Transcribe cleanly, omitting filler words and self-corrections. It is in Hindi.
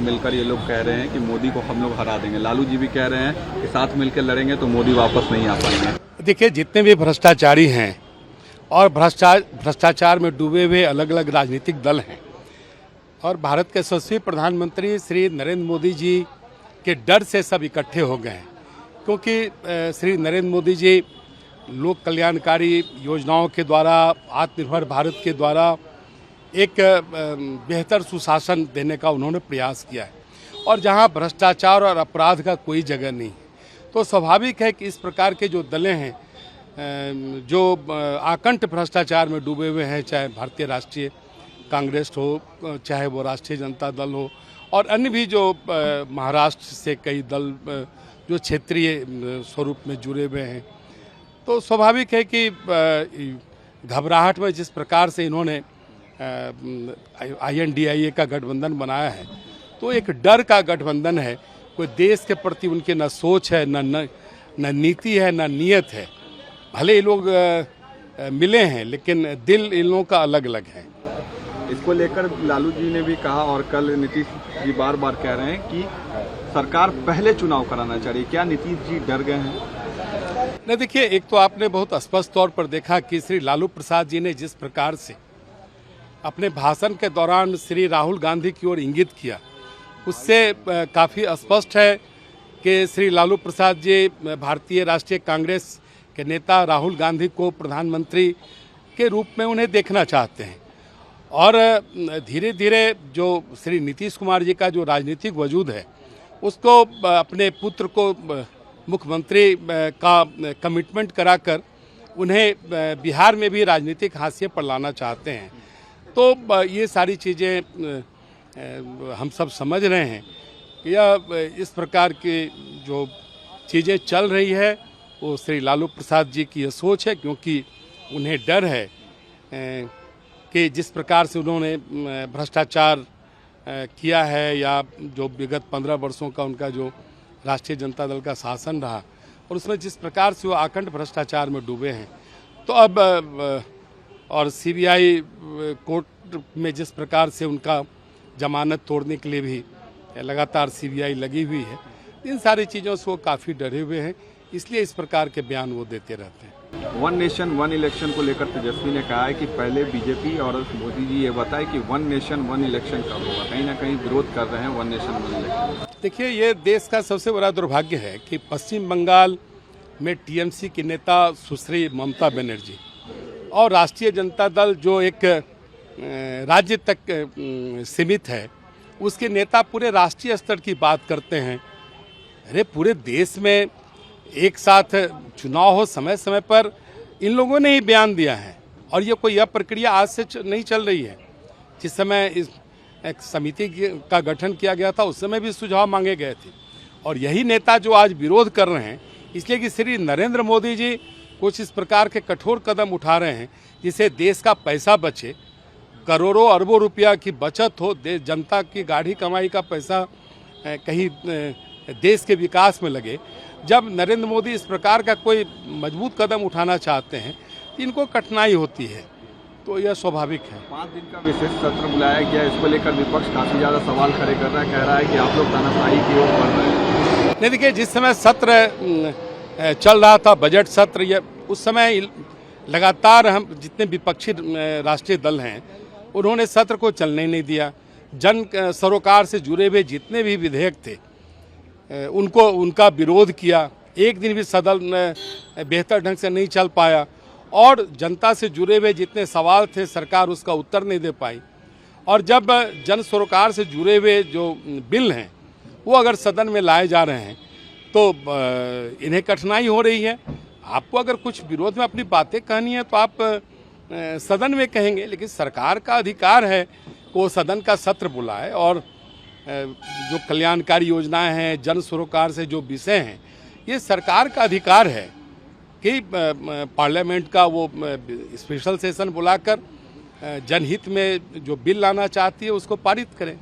मिलकर ये लोग कह रहे हैं कि मोदी को हम लोग हरा देंगे। लालू जी भी कह रहे हैं कि साथ मिलकर लड़ेंगे तो मोदी वापस नहीं आ पाएंगे। देखिए, जितने भी भ्रष्टाचारी हैं और भ्रष्टाचार में डूबे हुए अलग अलग राजनीतिक दल हैं और भारत के यशस्वी प्रधानमंत्री श्री नरेंद्र मोदी जी के डर से सब इकट्ठे हो गए हैं, क्योंकि श्री नरेंद्र मोदी जी लोक कल्याणकारी योजनाओं के द्वारा, आत्मनिर्भर भारत के द्वारा एक बेहतर सुशासन देने का उन्होंने प्रयास किया है और जहां भ्रष्टाचार और अपराध का कोई जगह नहीं है, तो स्वाभाविक है कि इस प्रकार के जो दलें हैं जो आकंठ भ्रष्टाचार में डूबे हुए हैं, चाहे भारतीय राष्ट्रीय कांग्रेस हो, चाहे वो राष्ट्रीय जनता दल हो और अन्य भी जो महाराष्ट्र से कई दल जो क्षेत्रीय स्वरूप में जुड़े हुए हैं, तो स्वाभाविक है कि घबराहट में जिस प्रकार से इन्होंने INDIA का गठबंधन बनाया है, तो एक डर का गठबंधन है। कोई देश के प्रति उनकी न सोच है, न नीति है, न नीयत है। भले ये लोग मिले हैं लेकिन दिल इन लोगों का अलग अलग है। इसको लेकर लालू जी ने भी कहा और कल नीतीश जी बार बार कह रहे हैं कि सरकार पहले चुनाव कराना चाहिए। क्या नीतीश जी डर गए हैं? नहीं, देखिए, एक तो आपने बहुत स्पष्ट तौर पर देखा कि श्री लालू प्रसाद जी ने जिस प्रकार से अपने भाषण के दौरान श्री राहुल गांधी की ओर इंगित किया, उससे काफ़ी स्पष्ट है कि श्री लालू प्रसाद जी भारतीय राष्ट्रीय कांग्रेस के नेता राहुल गांधी को प्रधानमंत्री के रूप में उन्हें देखना चाहते हैं और धीरे धीरे जो श्री नीतीश कुमार जी का जो राजनीतिक वजूद है, उसको अपने पुत्र को मुख्यमंत्री का कमिटमेंट कराकर उन्हें बिहार में भी राजनीतिक हाशिए पर लाना चाहते हैं। तो ये सारी चीज़ें हम सब समझ रहे हैं कि यह इस प्रकार की जो चीज़ें चल रही है वो श्री लालू प्रसाद जी की यह सोच है, क्योंकि उन्हें डर है कि जिस प्रकार से उन्होंने भ्रष्टाचार किया है या जो विगत 15 वर्षों का उनका जो राष्ट्रीय जनता दल का शासन रहा और उसमें जिस प्रकार से वो आकंठ भ्रष्टाचार में डूबे हैं, तो अब और CBI कोर्ट में जिस प्रकार से उनका जमानत तोड़ने के लिए भी लगातार CBI लगी हुई है, इन सारी चीज़ों से वो काफ़ी डरे हुए हैं, इसलिए इस प्रकार के बयान वो देते रहते हैं। वन नेशन वन इलेक्शन को लेकर तेजस्वी ने कहा है कि पहले बीजेपी और मोदी जी ये बताए कि वन नेशन वन इलेक्शन कब होगा। कहीं ना कहीं विरोध कर रहे हैं वन नेशन वन इलेक्शन। देखिए, ये देश का सबसे बड़ा दुर्भाग्य है कि पश्चिम बंगाल में TMC की नेता सुश्री ममता बनर्जी और राष्ट्रीय जनता दल जो एक राज्य तक सीमित है, उसके नेता पूरे राष्ट्रीय स्तर की बात करते हैं। अरे, पूरे देश में एक साथ चुनाव हो समय समय पर इन लोगों ने ही बयान दिया है और ये कोई यह प्रक्रिया आज से नहीं चल रही है। जिस समय इस एक समिति का गठन किया गया था, उस समय भी सुझाव मांगे गए थे और यही नेता जो आज विरोध कर रहे हैं, इसलिए कि श्री नरेंद्र मोदी जी कुछ इस प्रकार के कठोर कदम उठा रहे हैं जिससे देश का पैसा बचे, करोड़ों अरबों रुपया की बचत हो, जनता की गाढ़ी कमाई का पैसा कहीं देश के विकास में लगे। जब नरेंद्र मोदी इस प्रकार का कोई मजबूत कदम उठाना चाहते हैं, इनको कठिनाई होती है, तो यह स्वाभाविक है। 5 दिन का विशेष सत्र बुलाया गया, इसको लेकर विपक्ष काफ़ी ज़्यादा सवाल खड़े कर रहा है, कह रहा है कि आप लोग तानाशाही की ओर बढ़ रहे हैं। नहीं, देखिए, जिस समय सत्र चल रहा था बजट सत्र, ये उस समय लगातार हम जितने विपक्षी राष्ट्रीय दल हैं उन्होंने सत्र को चलने नहीं दिया। जन सरोकार से जुड़े हुए जितने भी विधेयक थे उनका विरोध किया। एक दिन भी सदन बेहतर ढंग से नहीं चल पाया और जनता से जुड़े हुए जितने सवाल थे सरकार उसका उत्तर नहीं दे पाई। और जब जन सरोकार से जुड़े हुए जो बिल हैं वो अगर सदन में लाए जा रहे हैं तो इन्हें कठिनाई हो रही है। आपको अगर कुछ विरोध में अपनी बातें कहनी है तो आप सदन में कहेंगे, लेकिन सरकार का अधिकार है कि वो सदन का सत्र बुलाए और जो कल्याणकारी योजनाएं हैं, जन सरोकार से जो विषय हैं, ये सरकार का अधिकार है कि पार्लियामेंट का वो स्पेशल सेशन बुलाकर जनहित में जो बिल लाना चाहती है उसको पारित करें।